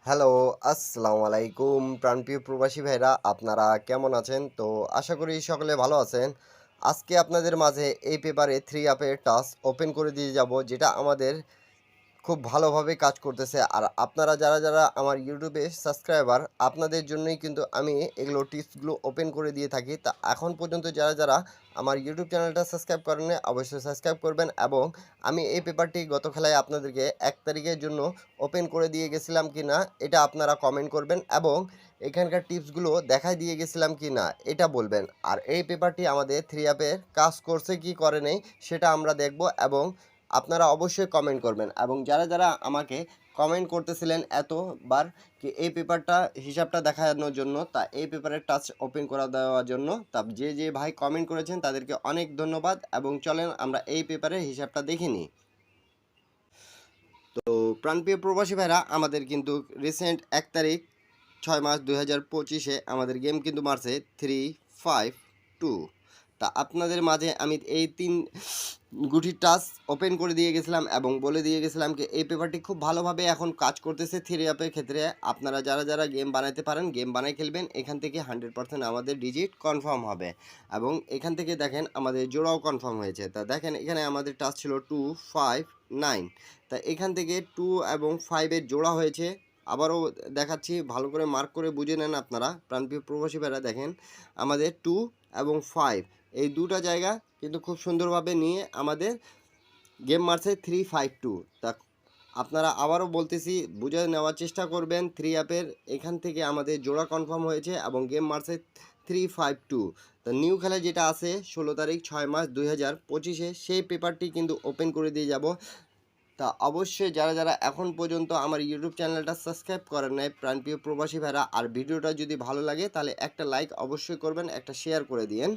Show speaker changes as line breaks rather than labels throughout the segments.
Hello, আসসালামু আলাইকুম প্রাণপ্রিয় প্রবাসী ভাইরা আপনারা কেমন আছেন? তো আশা করি সকলে ভালো আছেন। আজকে আপনাদের মাঝে এই পেপারে 3 অ্যাপের টাস্ক ওপেন করে দিয়ে যাব যেটা আমাদের খুব ভালোভাবে কাজ করতেছে। আর আপনারা যারা আমার ইউটিউবে সাবস্ক্রাইবার আপনাদের জন্যই কিন্তু আমি এগুলো টিপসগুলো ওপেন করে দিয়ে থাকি। তা এখন পর্যন্ত যারা আমার ইউটিউব চ্যানেলটা সাবস্ক্রাইব করেননি অবশ্যই সাবস্ক্রাইব করবেন এবং আমি এই পেপারটি গত খেলায় আপনাদেরকে ১ তারিখের জন্য ওপেন করে দিয়ে গেছিলাম কিনা এটা আপনারা কমেন্ট করবেন এবং এখানকার টিপসগুলো দেখায় দিয়ে গেছিলাম কিনা এটা বলবেন। আর এই পেপারটি আমাদের 3 অ্যাপের কাজ করছে কি করে নেই সেটা আমরা দেখব এবং আপনারা অবশ্যই কমেন্ট করবেন এবং যারা আমাকে কমেন্ট করতেছিলেন এতবার কি এই পেপারটা হিসাবটা দেখানোর জন্য তা এই পেপারের টাচ ওপেন করা দেওয়ার জন্য তা যে ভাই কমেন্ট করেছেন তাদেরকে অনেক ধন্যবাদ এবং চলেন আমরা এই পেপারের হিসাবটা দেখে নিই। তো প্রাণপ্রিয় প্রবাসী ভাইরা আমাদের কিন্তু রিসেন্ট 1 তারিখ 6 মাস 2025-এ আমাদের গেম কিন্তু মারছে 352। তা আপনাদের মাঝে আমি এই 3 গুটির টাচ ওপেন করে দিয়ে গেছিলাম এবং বলে দিয়ে গেছিলাম কি এই পেপারটি খুব ভালোভাবে এখন কাজ করতেছে 3 অ্যাপের ক্ষেত্রে। আপনারা যারা গেম বানাইতে পারেন গেম বানাই খেলবেন এখান থেকে 100% আমাদের ডিজিট কনফার্ম হবে এবং এখান থেকে দেখেন আমাদের জোড়াও কনফার্ম হয়েছে। তা দেখেন এখানে আমাদের টাচ ছিল 259, তা এখান থেকে 2 এবং 5 এর জোড়া হয়েছে। আবারও দেখাচ্ছি ভালো করে মার্ক করে বুঝে নেন আপনারা প্রাণপ্রিয় প্রবাসী ভাইরা। দেখেন আমাদের 2 এবং 5 এই দুটা জায়গা কিন্তু খুব সুন্দরভাবে নিয়ে আমাদের গেম মারছে 352। তা আপনারা আবারও বলতেছি বুঝে নেওয়ার চেষ্টা করবেন 3 অ্যাপের এখান থেকে আমাদের জোড়া কনফার্ম হয়েছে এবং গেম মারছে 352। তা নিউ খেলা যেটা আছে 16 তারিখ 6 মাস 2025-এ সেই পেপারটি কিন্তু ওপেন করে দিয়ে যাব। তা অবশ্যই যারা এখন পর্যন্ত আমার ইউটিউব চ্যানেলটা সাবস্ক্রাইব করেন নাই প্রাণপ্রিয় প্রবাসী ভাইরা আর ভিডিওটা যদি ভালো লাগে তাহলে একটা লাইক অবশ্যই করবেন, একটা শেয়ার করে দিয়েন,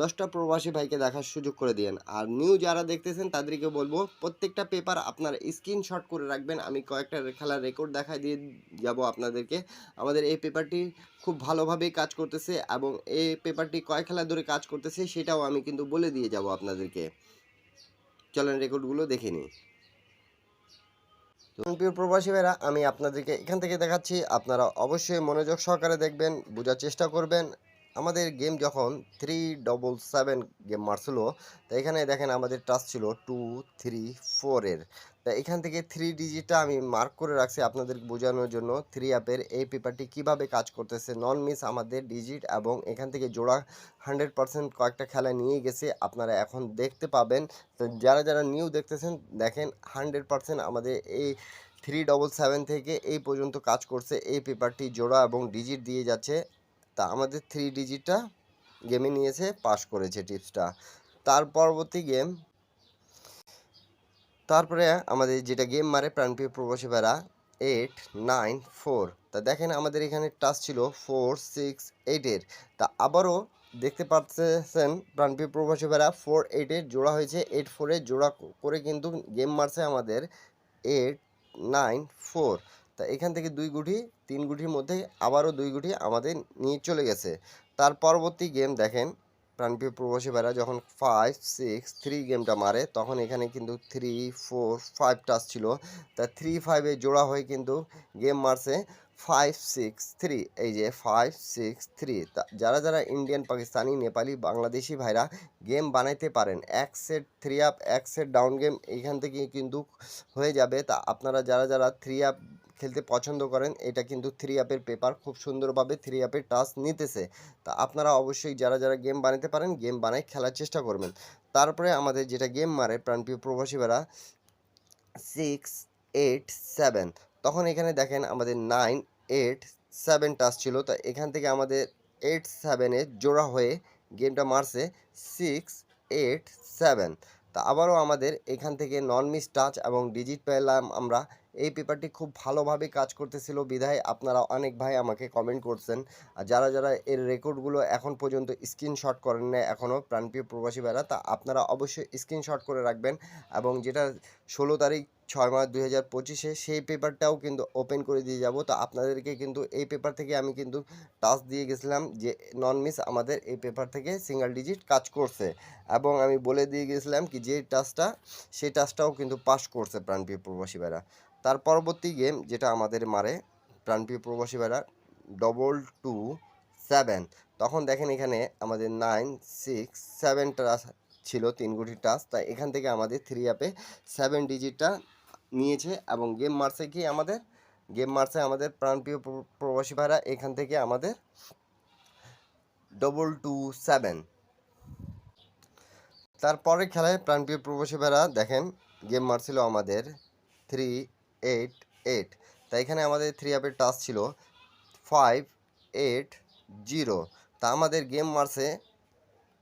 10টা প্রবাসী ভাইকে দেখার সুযোগ করে দিয়েন। আর নিউ যারা দেখতেছেন তাদেরকে বলবো প্রত্যেকটা পেপার আপনার স্ক্রিনশট করে রাখবেন। আমি কয়েকটা খেলার রেকর্ড দেখাই দিয়ে যাব আপনাদেরকে। আমাদের এই পেপারটি খুব ভালোভাবেই কাজ করতেছে এবং এই পেপারটি কয় খেলা ধরে কাজ করতেছে সেটাও আমি কিন্তু বলে দিয়ে যাব আপনাদেরকে। চলেন রেকর্ডগুলো দেখে নিই। তো প্রিয় প্রবাসী ভাইরা আমি আপনাদেরকে এখান থেকে দেখাচ্ছি, আপনারা অবশ্যই মনোযোগ সহকারে দেখবেন, বোঝার চেষ্টা করবেন। আমাদের গেম যখন 377 গেম মারছিল তো এখানে দেখেন আমাদের টাচ ছিল 234 এর। তা এখান থেকে 3 ডিজিটটা আমি মার্ক করে রাখছি আপনাদের বোঝানোর জন্য 3 অ্যাপের এই পেপারটি কিভাবে কাজ করতেছে নন মিস আমাদের ডিজিট এবং এখান থেকে জোড়া 100% কয়েকটা খেলা নিয়ে গেছে আপনারা এখন দেখতে পাবেন। তো যারা নিউ দেখতেছেন দেখেন 100% আমাদের এই 377 থেকে এই পর্যন্ত কাজ করছে এই পেপারটি জোড়া এবং ডিজিট দিয়ে যাচ্ছে। তা আমাদের 3 ডিজিটটা গেমে নিয়েছে, পাস করেছে টিপসটা। তার পরবর্তী গেম তারপরে আমাদের যেটা গেম মারে প্রাণপ্রিয় প্রবাসী ভাইরা 894। তা দেখেন আমাদের এখানে টাচ ছিল 468 এর। তা আবারও দেখতে পাচ্ছেন প্রাণপ্রিয় প্রবাসী ভাইরা 48 এর জোড়া হয়েছে, 84 এর জোড়া করে কিন্তু গেম মারছে আমাদের 894। তা এখান থেকে 2 গুটি 3 গুটির মধ্যে আবারও 2 গুটি আমাদের নিয়ে চলে গেছে। তার পরবর্তী গেম দেখেন প্রাণপ্রিয় প্রবাসী ভাইরা যখন 563 গেমটা মারে তখন এখানে কিন্তু 345 টাচ ছিল। তা 35 এ জোড়া হয়ে কিন্তু গেম মারছে 563। এই যে 563। তা যারা ইন্ডিয়ান পাকিস্তানি নেপালি বাংলাদেশি ভাইরা গেম বানাইতে পারেন এক সেট 3 আপ এক সেট ডাউন গেম এইখান থেকে কিন্তু হয়ে যাবে। তা আপনারা যারা 3 আপ খেলতে পছন্দ করেন এটা কিন্তু 3 অ্যাপের পেপার খুব সুন্দরভাবে 3 অ্যাপের টাচ নিতেছে। তা আপনারা অবশ্যই যারা গেম বানাতে পারেন গেম বানাই খেলার চেষ্টা করবেন। তারপরে আমাদের যেটা গেম মারে প্রাণপ্রিয় প্রবাসী ভাইরা 687, তখন এখানে দেখেন আমাদের 987 টাচ ছিল। তা এখান থেকে আমাদের 87 এর জোড়া হয়ে গেমটা মারছে 687। তা আবারও আমাদের এখান থেকে নন মিস টাচ এবং ডিজিট পেলাম আমরা। এই পেপারটি খুব ভালোভাবে কাজ করতেছিল বিধায় আপনারা অনেক ভাই আমাকে কমেন্ট করছেন। আর যারা এর রেকর্ডগুলো এখন পর্যন্ত স্ক্রিনশট করেন না এখনও প্রাণপ্রিয় প্রবাসী ভাইরা তা আপনারা অবশ্যই স্ক্রিনশট করে রাখবেন এবং যেটা 16 তারিখ 6 মাস 2025-এ সেই পেপারটাও কিন্তু ওপেন করে দিয়ে যাব। তো আপনাদেরকে কিন্তু এই পেপার থেকে আমি কিন্তু টাচ দিয়ে গেছিলাম যে নন মিস আমাদের এই পেপার থেকে সিঙ্গেল ডিজিট কাজ করছে এবং আমি বলে দিয়ে গেছিলাম কি যে টাচটা সেই টাচটাও কিন্তু পাস করছে প্রাণপ্রিয় প্রবাসী ভাইরা। তার পরবর্তী গেম যেটা আমাদের মারে প্রাণপ্রিয় প্রবাসী ভাইরা 227, তখন দেখেন এখানে আমাদের 967টা ছিল 3 কোটি টাচ। তাই এখান থেকে আমাদের 3 অ্যাপে 7 ডিজিটটা নিয়েছে এবং গেম মারছে আমাদের প্রাণপ্রিয় প্রবাসী ভাইরা এখান থেকে আমাদের 227। তারপরে খেলায় প্রাণপ্রিয় প্রবাসী ভাইরা দেখেন গেম মারছিল আমাদের 388। তাই এখানে আমাদের 3 অ্যাপের টাচ ছিল 580। তা আমাদের গেম মারছে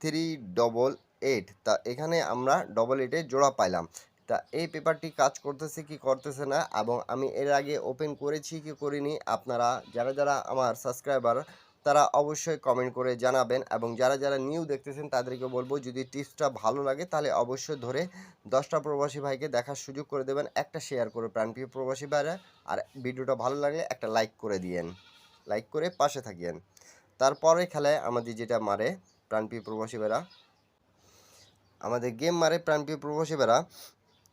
388। তা এখানে আমরা 88-এ জোড়া পাইলাম। তা এই পেপারটি কাজ করতেছে কি করতেছে না এবং আমি এর আগে ওপেন করেছি কি করিনি, আপনারা যারা আমার সাবস্ক্রাইবার তারা অবশ্যই কমেন্ট করে জানাবেন এবং যারা নিউ দেখতেছেন তাদেরকে বলবো যদি টিপসটা ভালো লাগে তাহলে অবশ্যই ধরে 10টা প্রবাসী ভাইকে দেখার সুযোগ করে দেবেন, একটা শেয়ার করে প্রাণপ্রিয় প্রবাসী ভাইরা, আর ভিডিওটা ভালো লাগলে একটা লাইক করে দিয়েন, লাইক করে পাশে থাকিয়েন। তারপরে খেলায় আমাদের যেটা মারে প্রাণপ্রিয় প্রবাসী ভাইরা, আমাদের গেম মারে প্রাণপ্রিয় প্রবাসী ভাইরা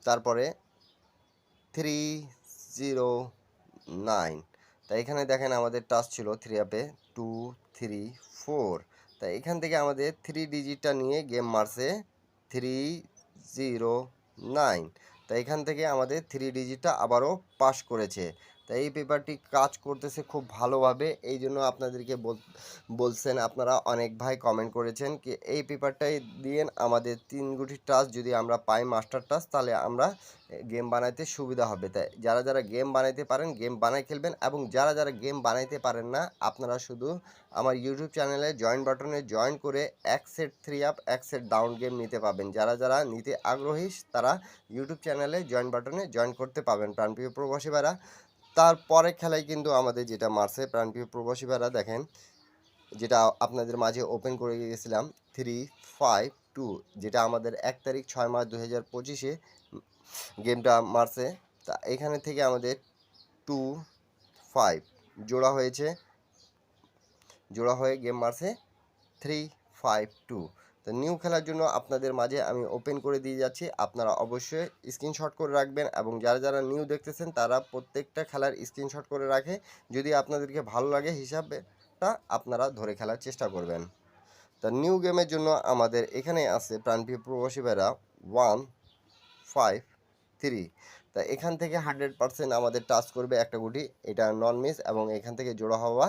তারপরে 309। তাই এখানে দেখেন আমাদের টাচ ছিল 3 অ্যাপে 234। তাই এখান থেকে আমাদের 3 ডিজিটটা নিয়ে গেম মারছে 309। তাই এখান থেকে আমাদের 3 ডিজিটটা আবারও পাস করেছে। তাই এই পেপারটি কাজ করতেছে খুব ভালোভাবে, এই জন্য আপনাদেরকে বলছেন আপনারা অনেক ভাই কমেন্ট করেছেন কি এই পেপারটাই দিয়েন আমাদের 3 গুটি টাচ যদি আমরা পাই মাস্টার টাচ তাহলে আমরা গেম বানাইতে সুবিধা হবে। তাই যারা গেম বানাইতে পারেন গেম বানাই খেলবেন এবং যারা গেম বানাইতে পারেন না আপনারা শুধু আমার ইউটিউব চ্যানেলে জয়েন বাটনে জয়েন করে এক সেট 3 অ্যাপ এক সেট ডাউন গেম নিতে পাবেন। যারা নিতে আগ্রহী তারা ইউটিউব চ্যানেলে জয়েন বাটনে জয়েন করতে পাবেন প্রাণপ্রিয় প্রবাসী ভাইরা। তারপরে খেলায় কিন্তু আমাদের যেটা মারছে প্রাণপ্রিয় প্রবাসী ভাইরা দেখেন যেটা আপনাদের মাঝে ওপেন করে গিয়েছিলাম 352, যেটা আমাদের 1 তারিখ 6 মাস 2025-এ গেমটা মারছে। তা এখানে থেকে আমাদের 25 জোড়া হয়ে গেম মারছে 352। তো নিউ খেলার জন্য আপনাদের মাঝে আমি ওপেন করে দিয়ে যাচ্ছি, আপনারা অবশ্যই স্ক্রিনশট করে রাখবেন এবং যারা নিউ দেখতেছেন তারা প্রত্যেকটা খেলার স্ক্রিনশট করে রাখে, যদি আপনাদেরকে ভালো লাগে হিসাবটা আপনারা ধরে খেলার চেষ্টা করবেন। তা নিউ গেমের জন্য আমাদের এখানে আছে প্রাণপ্রিয় প্রবাসী ভাইরা 153। তা এখান থেকে 100% আমাদের টাচ করবে একটা গুটি, এটা নন মিস এবং এখান থেকে জোড়া হওয়া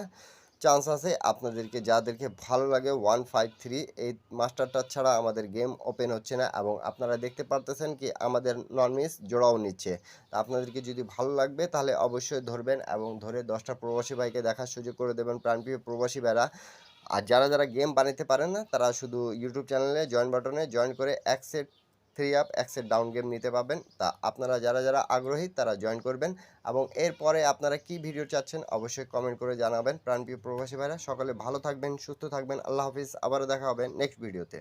চান্স আছে। আপনাদেরকে যাদেরকে ভালো লাগে 153 এই মাস্টার টাচ ছাড়া আমাদের গেম ওপেন হচ্ছে না এবং আপনারা দেখতে পারতেছেন কি আমাদের নন মিস জোড়াও নিচ্ছে। আপনাদেরকে যদি ভালো লাগবে তাহলে অবশ্যই ধরবেন এবং ধরে 10টা প্রবাসী ভাইকে দেখার সুযোগ করে দেবেন প্রাণপ্রিয় প্রবাসী ভাইরা। আর যারা গেম বানাতে পারেন না তারা শুধু ইউটিউব চ্যানেলে জয়েন বাটনে জয়েন করে এক সেট 3 অ্যাপ এক সেট ডাউন গেম নিতে পাবেন। তা আপনারা যারা আগ্রহী তারা জয়েন করবেন এবং এরপরে আপনারা কি ভিডিও চাচ্ছেন অবশ্যই কমেন্ট করে জানাবেন প্রাণপ্রিয় প্রবাসী ভাইরা। সকলে ভালো থাকবেন, সুস্থ থাকবেন, আল্লাহ হাফিজ, আবারও দেখা হবে নেক্সট ভিডিওতে।